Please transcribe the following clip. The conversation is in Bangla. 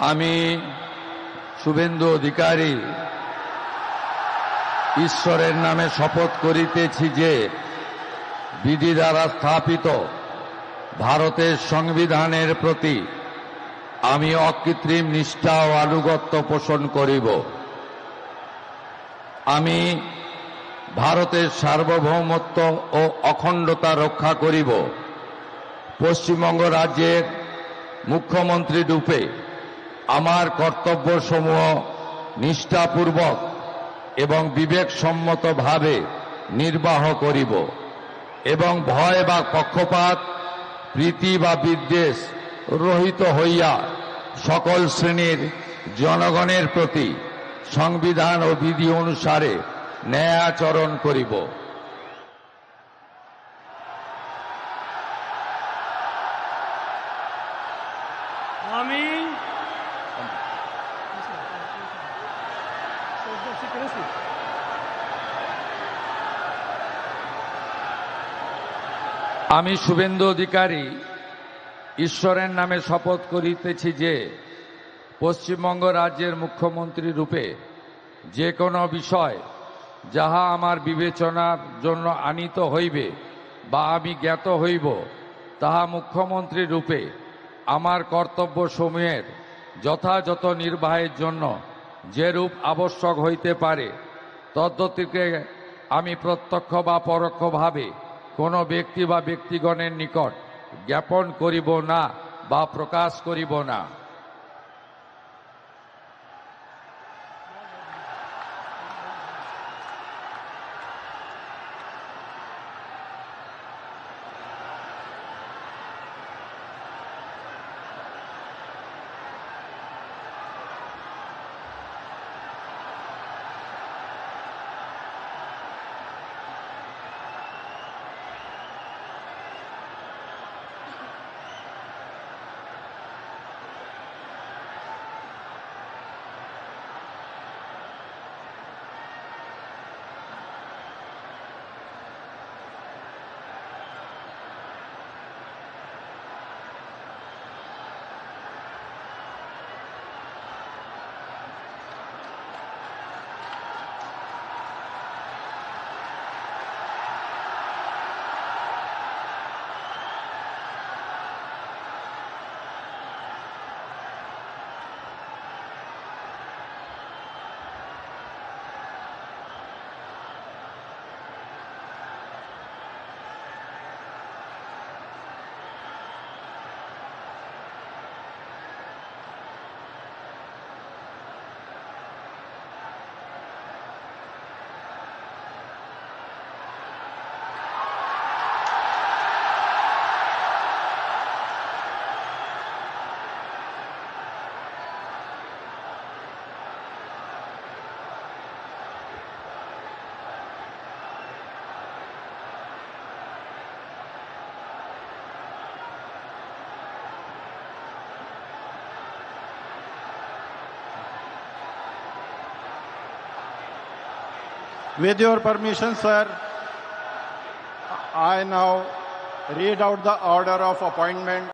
আমি শুভেন্দু অধিকারী ঈশ্বরের নামে শপথ করিতেছি যে বিধি দ্বারা স্থাপিত ভারতের সংবিধানের প্রতি আমি অকৃত্রিম নিষ্ঠা ও আনুগত্য পোষণ করিব। আমি ভারতের সার্বভৌমত্ব ও অখণ্ডতা রক্ষা করিব। পশ্চিমবঙ্গ রাজ্যের মুখ্যমন্ত্রী রূপে আমার কর্তব্যসমূহ নিষ্ঠাপূর্বক এবং বিবেকসম্মতভাবে নির্বাহ করিব এবং ভয় বা পক্ষপাত, প্রীতি বা বিদ্বেষ রহিত হইয়া সকল শ্রেণীর জনগণের প্রতি সংবিধান ও বিধি অনুসারে ন্যায় আচরণ করিব। আমি শুভেন্দু অধিকারী ঈশ্বরের নামে শপথ করিতেছি যে পশ্চিমবঙ্গ রাজ্যের মুখ্যমন্ত্রী রূপে যে কোনো বিষয় যাহা আমার বিবেচনার জন্য আনীত হইবে বা আমি জ্ঞাত হইব, তাহা মুখ্যমন্ত্রী রূপে আমার কর্তব্যসমূহের যথাযথ নির্বাহের জন্য যেরূপ আবশ্যক হইতে পারে তদ্গতিকে আমি প্রত্যক্ষ বা পরোক্ষভাবে কোনো ব্যক্তি বা ব্যক্তিগণের নিকট জ্ঞাপন করিব না বা প্রকাশ করিব না। With your permission, sir, I now read out the order of appointment.